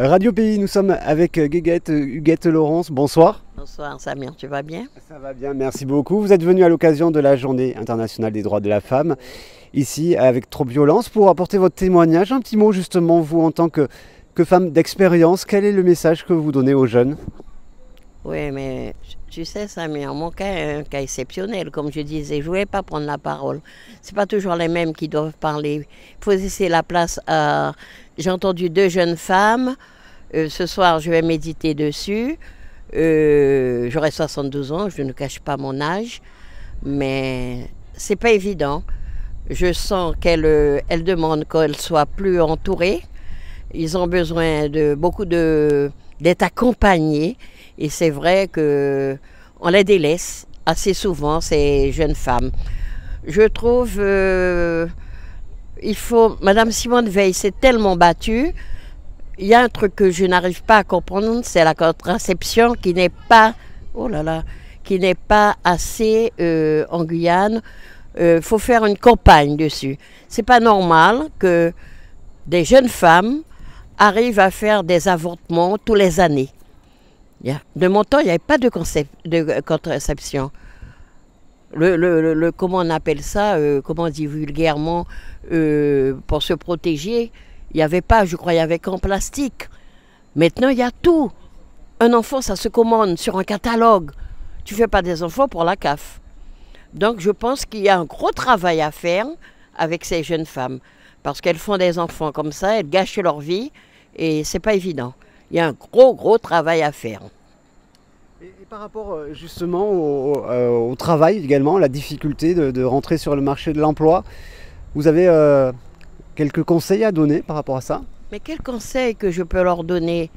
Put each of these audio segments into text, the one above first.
Radio Pays, nous sommes avec Huguette Laurence. Bonsoir. Bonsoir Samir, tu vas bien? Ça va bien, merci beaucoup. Vous êtes venu à l'occasion de la Journée internationale des droits de la femme, ici avec Trop Violence, pour apporter votre témoignage. Un petit mot justement, vous en tant que femme d'expérience, quel est le message que vous donnez aux jeunes? Oui, mais tu sais Samir, mon cas est un cas exceptionnel. Comme je disais, je ne voulais pas prendre la parole. Ce n'est pas toujours les mêmes qui doivent parler. Il faut laisser la place à... J'ai entendu deux jeunes femmes. Ce soir, je vais méditer dessus. J'aurai 72 ans, je ne cache pas mon âge. Mais c'est pas évident. Je sens qu'elles demandent qu'elles soient plus entourées. Ils ont besoin de beaucoup d'être accompagnés. Et c'est vrai qu'on les délaisse assez souvent, ces jeunes femmes. Je trouve il faut... Madame Simone Veil s'est tellement battue. Il y a un truc que je n'arrive pas à comprendre, c'est la contraception qui n'est pas... Oh là là, qui n'est pas assez en Guyane. Faut faire une campagne dessus. C'est pas normal que des jeunes femmes arrivent à faire des avortements tous les années. De mon temps, il n'y avait pas de contraception. Comment on appelle ça, comment on dit vulgairement, pour se protéger, il n'y avait pas, je crois, il n'y avait qu'en plastique. Maintenant, il y a tout. Un enfant, ça se commande sur un catalogue. Tu ne fais pas des enfants pour la CAF. Donc, je pense qu'il y a un gros travail à faire avec ces jeunes femmes. Parce qu'elles font des enfants comme ça, elles gâchent leur vie et ce n'est pas évident. Il y a un gros travail à faire. Et par rapport justement au travail également, la difficulté de rentrer sur le marché de l'emploi, vous avez quelques conseils à donner par rapport à ça? Mais quels conseils que je peux leur donner?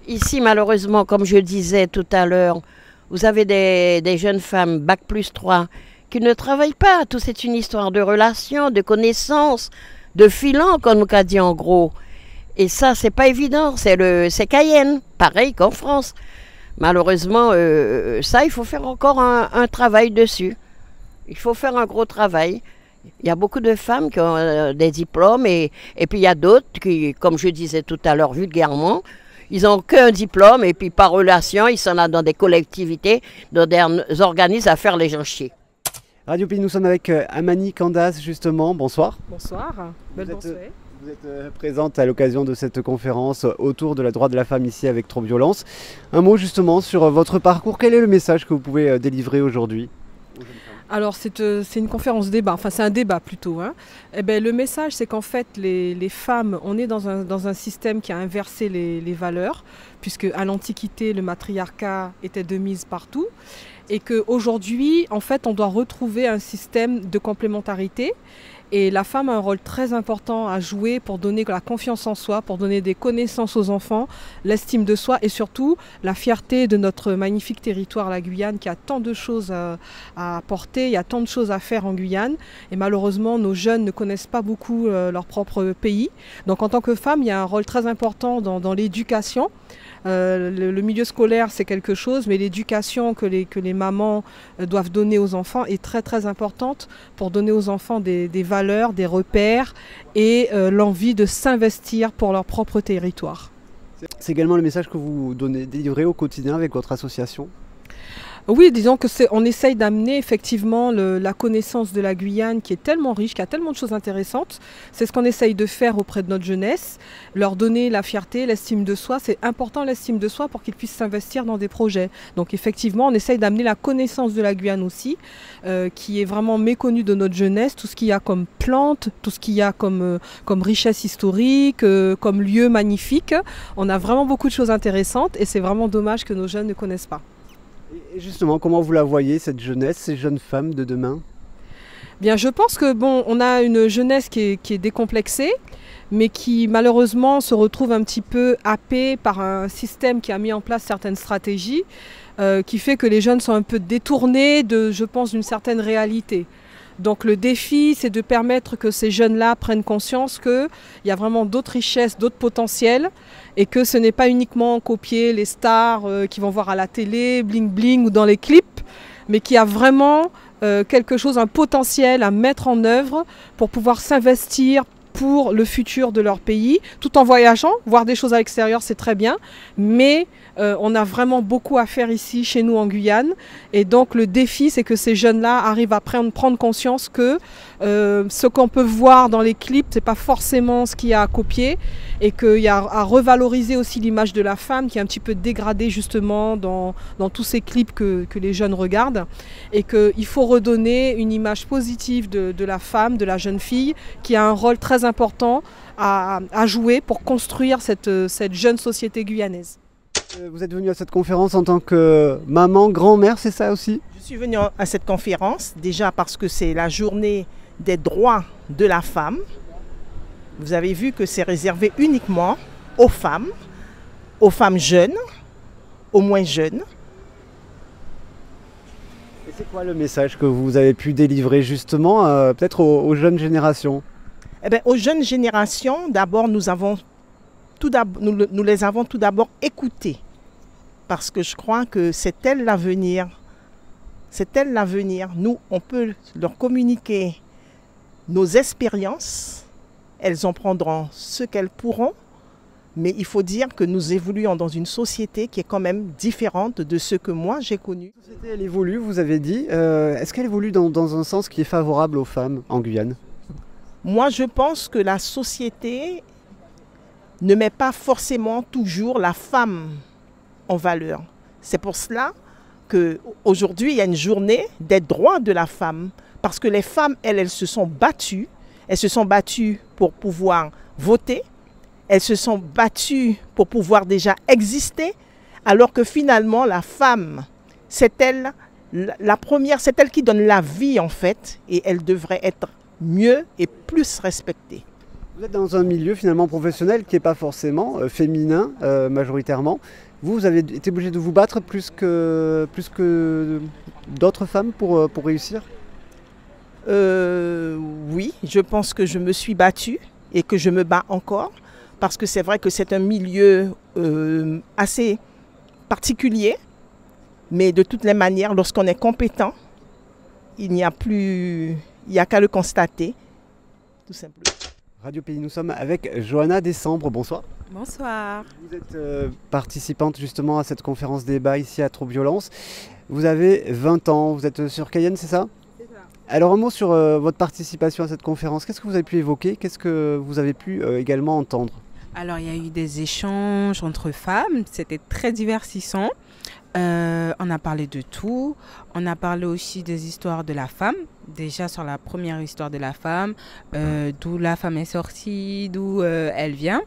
Ici, malheureusement, comme je disais tout à l'heure, vous avez des jeunes femmes, bac+3, qui ne travaillent pas. Tout c'est une histoire de relations, de connaissances, de filants, comme on a dit en gros. Et ça, c'est pas évident, c'est Cayenne, pareil qu'en France. Malheureusement, ça, il faut faire encore un travail dessus. Il faut faire un gros travail. Il y a beaucoup de femmes qui ont des diplômes et puis il y a d'autres qui, comme je disais tout à l'heure vulgairement, ils n'ont qu'un diplôme et puis par relation, ils sont là dans des collectivités, dans des organismes à faire les gens chier. Radio Pays, nous sommes avec Amani Candace justement, bonsoir. Bonsoir, belle bonsoir. Vous êtes présente à l'occasion de cette conférence autour de la droit de la femme ici avec Trop Violence. Un mot justement sur votre parcours, quel est le message que vous pouvez délivrer aujourd'hui? Alors c'est une conférence débat, enfin c'est un débat plutôt. Hein. Eh ben, le message c'est qu'en fait les femmes, on est dans un système qui a inversé les valeurs, puisque à l'Antiquité le matriarcat était de mise partout, et qu'aujourd'hui en fait on doit retrouver un système de complémentarité. Et la femme a un rôle très important à jouer pour donner la confiance en soi, pour donner des connaissances aux enfants, l'estime de soi et surtout la fierté de notre magnifique territoire, la Guyane, qui a tant de choses à apporter, il y a tant de choses à faire en Guyane. Et malheureusement, nos jeunes ne connaissent pas beaucoup leur propre pays. Donc en tant que femme, il y a un rôle très important dans l'éducation. Le milieu scolaire c'est quelque chose, mais l'éducation que les mamans doivent donner aux enfants est très importante pour donner aux enfants des valeurs, des repères et l'envie de s'investir pour leur propre territoire. C'est également le message que vous délivrez au quotidien avec votre association? Oui, disons on essaye d'amener effectivement la connaissance de la Guyane qui est tellement riche, qui a tellement de choses intéressantes. C'est ce qu'on essaye de faire auprès de notre jeunesse, leur donner la fierté, l'estime de soi. C'est important l'estime de soi pour qu'ils puissent s'investir dans des projets. Donc effectivement, on essaye d'amener la connaissance de la Guyane aussi, qui est vraiment méconnue de notre jeunesse, tout ce qu'il y a comme plantes, tout ce qu'il y a comme richesse historique, comme lieu magnifique. On a vraiment beaucoup de choses intéressantes et c'est vraiment dommage que nos jeunes ne connaissent pas. Et justement, comment vous la voyez, cette jeunesse, ces jeunes femmes de demain? Bien, je pense que on a une jeunesse qui est décomplexée, mais qui malheureusement se retrouve un petit peu happée par un système qui a mis en place certaines stratégies, qui fait que les jeunes sont un peu détournés je pense, d'une certaine réalité. Donc le défi, c'est de permettre que ces jeunes-là prennent conscience qu'il y a vraiment d'autres richesses, d'autres potentiels, et que ce n'est pas uniquement copier les stars qu'ils vont voir à la télé, bling bling ou dans les clips, mais qu'il y a vraiment quelque chose, un potentiel à mettre en œuvre pour pouvoir s'investir pour le futur de leur pays, tout en voyageant. Voir des choses à l'extérieur, c'est très bien, mais on a vraiment beaucoup à faire ici, chez nous en Guyane. Et donc le défi, c'est que ces jeunes-là arrivent à prendre conscience que ce qu'on peut voir dans les clips, c'est pas forcément ce qu'il y a à copier, et qu'il y a à revaloriser aussi l'image de la femme qui est un petit peu dégradée justement dans tous ces clips que les jeunes regardent, et qu'il faut redonner une image positive de la femme, de la jeune fille, qui a un rôle très important à jouer pour construire cette jeune société guyanaise. Vous êtes venue à cette conférence en tant que maman, grand-mère, c'est ça aussi? Je suis venue à cette conférence déjà parce que c'est la journée des droits de la femme. Vous avez vu que c'est réservé uniquement aux femmes jeunes, aux moins jeunes. Et c'est quoi le message que vous avez pu délivrer justement peut-être aux jeunes générations? Eh bien, aux jeunes générations, d'abord nous les avons tout d'abord écoutées, parce que je crois que c'est elles l'avenir. C'est elles l'avenir. Nous, on peut leur communiquer nos expériences. Elles en prendront ce qu'elles pourront, mais il faut dire que nous évoluons dans une société qui est quand même différente de ce que moi j'ai connu. La société, elle évolue, vous avez dit. Est-ce qu'elle évolue dans un sens qui est favorable aux femmes en Guyane? Moi, je pense que la société ne met pas forcément toujours la femme en valeur. C'est pour cela qu'aujourd'hui, il y a une journée des droits de la femme. Parce que les femmes, elles se sont battues. Elles se sont battues pour pouvoir voter. Elles se sont battues pour pouvoir déjà exister. Alors que finalement, la femme, c'est elle la première, c'est elle qui donne la vie en fait. Et elle devrait être mieux et plus respectée. Vous êtes dans un milieu finalement professionnel qui n'est pas forcément féminin majoritairement. Vous avez été obligé de vous battre plus que d'autres femmes pour réussir? Oui, je pense que je me suis battue et que je me bats encore. Parce que c'est vrai que c'est un milieu assez particulier. Mais de toutes les manières, lorsqu'on est compétent, il n'y a qu'à le constater, tout simplement. Radio Pays, nous sommes avec Johanna Décembre, bonsoir. Bonsoir. Vous êtes participante justement à cette conférence débat ici à Trop-Violence. Vous avez 20 ans, vous êtes sur Cayenne, c'est ça? C'est ça. Alors un mot sur votre participation à cette conférence. Qu'est-ce que vous avez pu évoquer? Qu'est-ce que vous avez pu également entendre? Alors il y a eu des échanges entre femmes, c'était très divertissant. On a parlé de tout. On a parlé aussi des histoires de la femme. Déjà sur la première histoire de la femme, d'où la femme est sortie, d'où elle vient.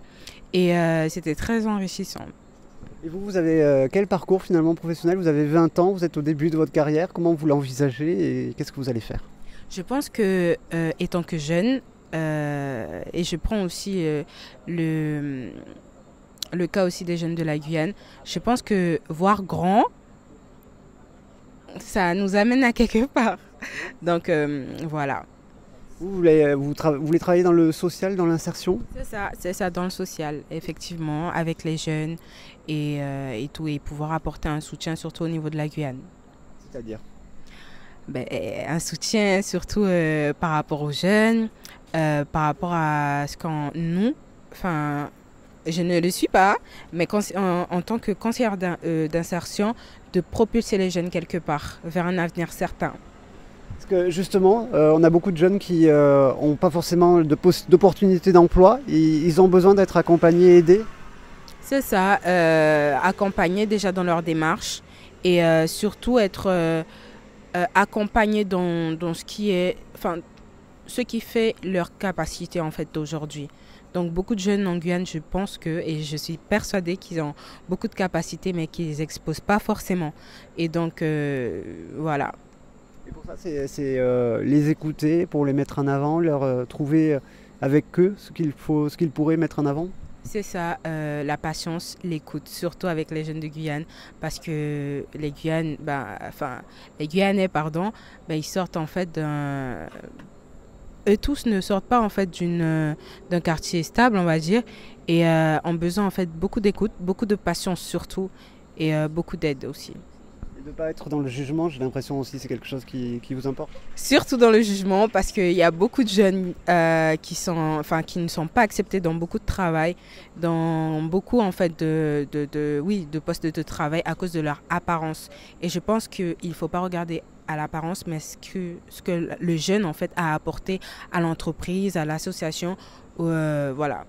Et c'était très enrichissant. Et vous avez quel parcours finalement professionnel? Vous avez 20 ans, vous êtes au début de votre carrière. Comment vous l'envisagez et qu'est-ce que vous allez faire? Je pense que étant que jeune, et je prends aussi le cas aussi des jeunes de la Guyane, je pense que voir grand, ça nous amène à quelque part. Donc voilà. Vous voulez travailler dans le social, dans l'insertion? C'est ça, dans le social, effectivement, avec les jeunes et tout, et pouvoir apporter un soutien surtout au niveau de la Guyane. C'est-à-dire? Un soutien surtout par rapport aux jeunes, par rapport à ce qu'on nous, enfin, je ne le suis pas, mais en tant que conseillère d'insertion, de propulser les jeunes quelque part vers un avenir certain. Parce que justement, on a beaucoup de jeunes qui n'ont pas forcément d'opportunités d'emploi. Ils ont besoin d'être accompagnés et aidés. C'est ça, accompagnés déjà dans leur démarche et surtout être accompagnés dans ce qui est, enfin, ce qui fait leur capacité en fait d'aujourd'hui. Donc beaucoup de jeunes en Guyane, je pense et je suis persuadée qu'ils ont beaucoup de capacités mais qu'ils les exposent pas forcément. Et donc voilà. Et pour ça, c'est les écouter, pour les mettre en avant, leur trouver avec eux ce qu'ils pourraient mettre en avant. C'est ça, la patience, l'écoute, surtout avec les jeunes de Guyane, parce que les Guyanais, ils sortent en fait eux tous ne sortent pas en fait d'un quartier stable, on va dire, et ont besoin en fait beaucoup d'écoute, beaucoup de patience surtout, et beaucoup d'aide aussi. Et de ne pas être dans le jugement, j'ai l'impression aussi c'est quelque chose qui vous importe. Surtout dans le jugement, parce qu'il y a beaucoup de jeunes qui ne sont pas acceptés dans beaucoup de travail, dans beaucoup en fait de postes de travail à cause de leur apparence. Et je pense qu'il ne faut pas regarder à l'apparence, mais ce que le jeune en fait a apporté à l'entreprise, à l'association. Voilà,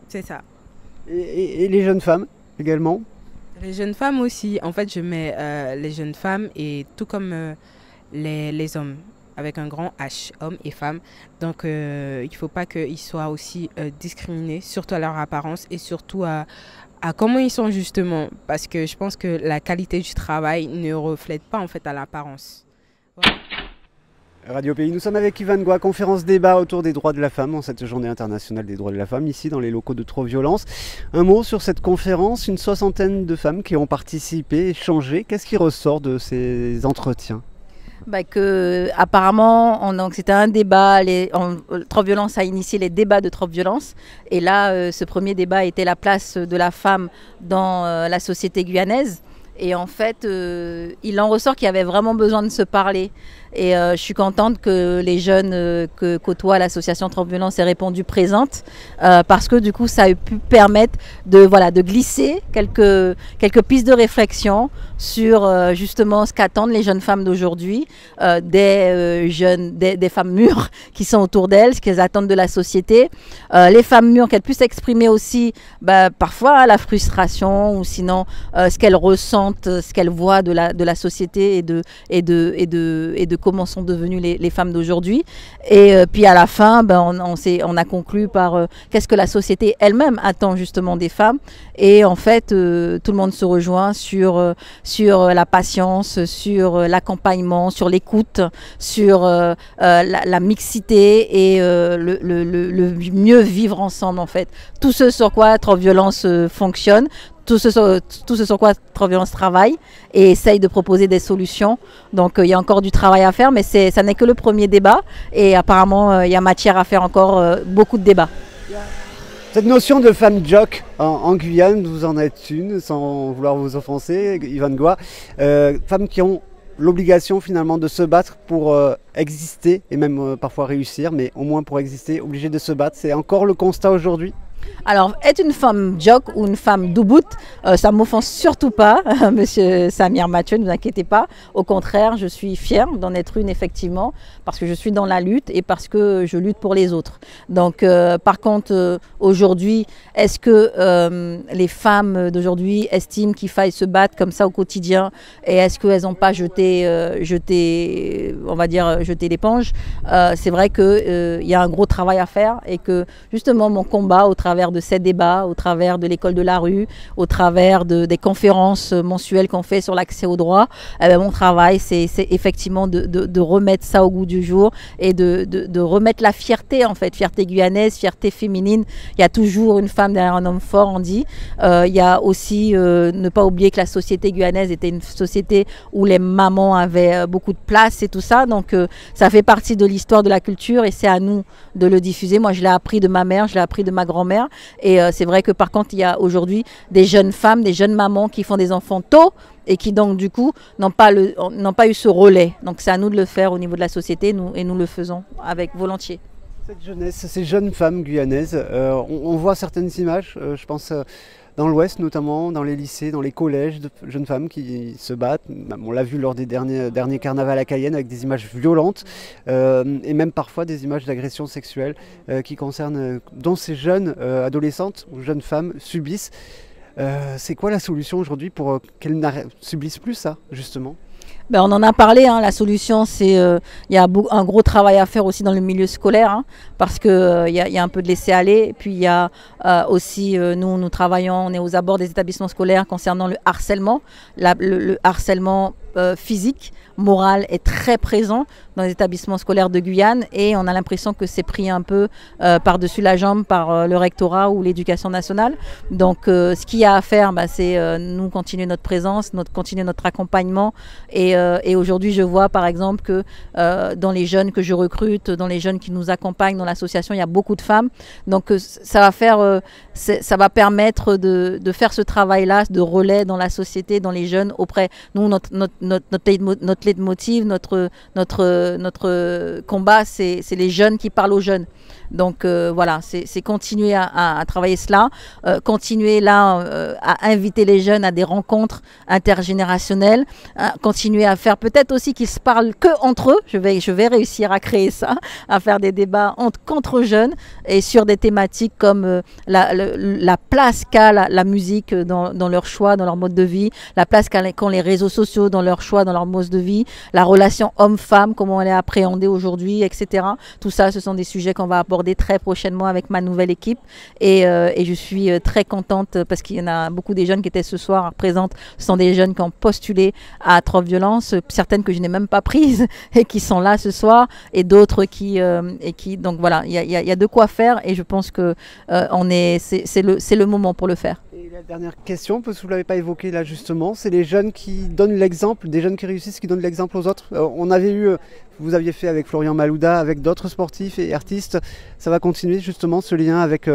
c'est ça. Et les jeunes femmes également? Les jeunes femmes aussi. En fait, je mets les jeunes femmes et tout comme les hommes, avec un grand H, hommes et femmes. Donc, il ne faut pas qu'ils soient aussi discriminés, surtout à leur apparence et surtout à comment ils sont justement. Parce que je pense que la qualité du travail ne reflète pas en fait à l'apparence. Voilà. Radio Pays, nous sommes avec Yvan Goua, conférence débat autour des droits de la femme en cette journée internationale des droits de la femme, ici dans les locaux de Trop Violence. Un mot sur cette conférence, une 60aine de femmes qui ont participé, échangé. Qu'est-ce qui ressort de ces entretiens? Apparemment, c'était un débat. Trop Violence a initié les débats de Trop Violence. Et là, ce premier débat était la place de la femme dans la société guyanaise. Et en fait, il en ressort qu'il y avait vraiment besoin de se parler. Et je suis contente que les jeunes que côtoie l'association Trop Violence aient répondu présente parce que du coup, ça a pu permettre de glisser quelques pistes de réflexion sur justement ce qu'attendent les jeunes femmes d'aujourd'hui, des femmes mûres qui sont autour d'elles, ce qu'elles attendent de la société. Les femmes mûres, qu'elles puissent exprimer aussi parfois la frustration ou sinon ce qu'elles ressentent, ce qu'elles voient de la société et de comment sont devenues les femmes d'aujourd'hui. Et puis à la fin, on a conclu par qu'est-ce que la société elle-même attend justement des femmes. Et en fait, tout le monde se rejoint sur la patience, sur l'accompagnement, sur l'écoute, sur la mixité et le mieux vivre ensemble en fait. Tout ce sur quoi Trop Violence fonctionne. Tout ce sur quoi Trop Violence travaille et essaye de proposer des solutions. Donc il y a encore du travail à faire, mais ça n'est que le premier débat. Et apparemment, il y a matière à faire encore beaucoup de débats. Cette notion de femme jock en Guyane, vous en êtes une, sans vouloir vous offenser, Yvan Goua. Femmes qui ont l'obligation finalement de se battre pour exister et même parfois réussir, mais au moins pour exister, obligées de se battre. C'est encore le constat aujourd'hui? Alors, être une femme jock ou une femme doubout, ça ne m'offense surtout pas, monsieur Samir Mathieu, ne vous inquiétez pas. Au contraire, je suis fière d'en être une, effectivement, parce que je suis dans la lutte et parce que je lutte pour les autres. Donc, par contre, aujourd'hui, est-ce que les femmes d'aujourd'hui estiment qu'il faille se battre comme ça au quotidien et est-ce qu'elles n'ont pas jeté l'éponge? C'est vrai qu'il y a un gros travail à faire et que, justement, mon combat au travers de ces débats, au travers de l'école de la rue, au travers des conférences mensuelles qu'on fait sur l'accès aux droits, mon travail, c'est effectivement de remettre ça au goût du jour et de remettre la fierté, en fait, fierté guyanaise, fierté féminine. Il y a toujours une femme derrière un homme fort, on dit. Il y a aussi, ne pas oublier que la société guyanaise était une société où les mamans avaient beaucoup de place et tout ça. Donc, ça fait partie de l'histoire de la culture et c'est à nous de le diffuser. Moi, je l'ai appris de ma mère, je l'ai appris de ma grand-mère. Et c'est vrai que par contre, il y a aujourd'hui des jeunes femmes, des jeunes mamans qui font des enfants tôt et qui donc du coup n'ont pas eu ce relais. Donc c'est à nous de le faire au niveau de la société et nous le faisons avec volontiers. Cette jeunesse, ces jeunes femmes guyanaises, on voit certaines images, je pense dans l'Ouest notamment, dans les lycées, dans les collèges, de jeunes femmes qui se battent. On l'a vu lors des derniers carnavals à Cayenne avec des images violentes et même parfois des images d'agressions sexuelles dont ces jeunes adolescentes ou jeunes femmes subissent. C'est quoi la solution aujourd'hui pour qu'elles ne subissent plus ça, justement ? On en a parlé, la solution c'est il y a un gros travail à faire aussi dans le milieu scolaire parce qu'il y a un peu de laisser aller. Puis il y a aussi, nous travaillons, on est aux abords des établissements scolaires concernant le harcèlement. Le harcèlement physique, moral est très présent. dans les établissements scolaires de Guyane et on a l'impression que c'est pris un peu par-dessus la jambe par le rectorat ou l'éducation nationale. Donc ce qu'il y a à faire, c'est nous continuer notre présence, continuer notre accompagnement et aujourd'hui je vois par exemple que dans les jeunes que je recrute, dans les jeunes qui nous accompagnent dans l'association, il y a beaucoup de femmes. Donc ça va permettre de faire ce travail-là, de relais dans la société, dans les jeunes, auprès nous, notre leitmotiv, notre combat, c'est les jeunes qui parlent aux jeunes. Donc voilà, c'est continuer à travailler cela, continuer là à inviter les jeunes à des rencontres intergénérationnelles, continuer à faire peut-être aussi qu'ils se parlent que entre eux. Je vais réussir à créer ça, à faire des débats qu'entre jeunes et sur des thématiques comme la place qu'a la musique dans leur choix, dans leur mode de vie, la place qu'ont les réseaux sociaux dans leur choix, dans leur mode de vie, la relation homme-femme, comment elle est appréhendée aujourd'hui, etc. Tout ça, ce sont des sujets qu'on va aborder très prochainement avec ma nouvelle équipe et je suis très contente parce qu'il y en a beaucoup des jeunes qui étaient ce soir présentes. Ce sont des jeunes qui ont postulé à Trop Violence, certaines que je n'ai même pas prises et qui sont là ce soir et d'autres qui donc voilà, il y a de quoi faire et je pense que c'est le moment pour le faire. Et la dernière question, parce que vous ne l'avez pas évoqué là justement, c'est les jeunes qui donnent l'exemple, des jeunes qui réussissent, qui donnent l'exemple aux autres. On avait eu, vous aviez fait avec Florian Malouda, avec d'autres sportifs et artistes, ça va continuer justement ce lien avec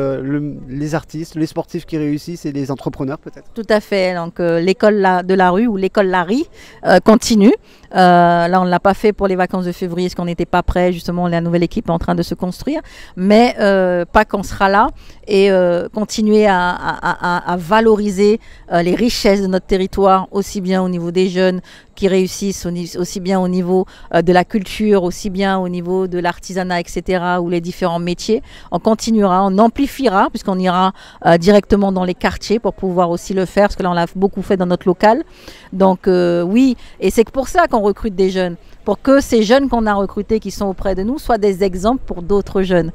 les artistes, les sportifs qui réussissent et les entrepreneurs peut-être. Tout à fait, donc l'école de la rue ou l'école Larry continue. Là on ne l'a pas fait pour les vacances de février parce qu'on n'était pas prêt, justement la nouvelle équipe est en train de se construire, mais pas qu'on sera là et continuer à valoriser les richesses de notre territoire, aussi bien au niveau des jeunes qui réussissent, aussi bien au niveau de la culture, aussi bien au niveau de l'artisanat, etc., ou les différents métiers. On continuera, on amplifiera, puisqu'on ira directement dans les quartiers pour pouvoir aussi le faire, parce que là, on l'a beaucoup fait dans notre local. Donc oui, et c'est pour ça qu'on recrute des jeunes, pour que ces jeunes qu'on a recrutés qui sont auprès de nous soient des exemples pour d'autres jeunes.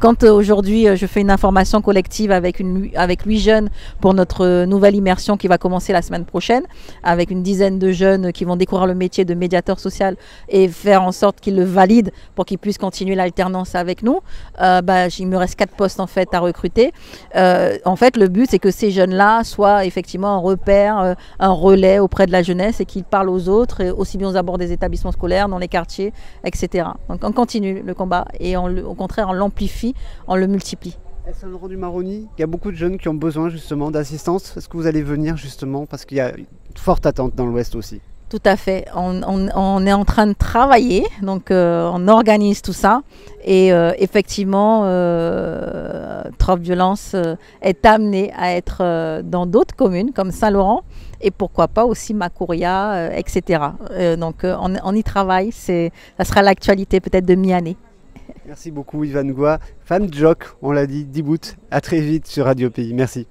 Quand aujourd'hui je fais une information collective avec 8 jeunes pour notre nouvelle immersion qui va commencer la semaine prochaine, avec une dizaine de jeunes qui vont découvrir le métier de médiateur social et faire en sorte qu'ils le valident pour qu'ils puissent continuer l'alternance avec nous, il me reste 4 postes en fait à recruter. En fait le but c'est que ces jeunes-là soient effectivement un repère, un relais auprès de la jeunesse et qu'ils parlent aux autres, et aussi bien aux abords des établissements scolaires, dans les quartiers, etc. Donc on continue le combat et au contraire on l'amplifie, on le multiplie. Saint-Laurent du Maroni, il y a beaucoup de jeunes qui ont besoin justement d'assistance. Est-ce que vous allez venir justement parce qu'il y a une forte attente dans l'Ouest aussi? Tout à fait. On est en train de travailler, donc on organise tout ça. Et effectivement, Trop Violence est amené à être dans d'autres communes comme Saint-Laurent et pourquoi pas aussi Macouria, etc. Donc on y travaille. Ça sera l'actualité peut-être de mi-année. Merci beaucoup Yvan Goua. Femme Jock, on l'a dit, Dibout. À très vite sur Radio Pays. Merci.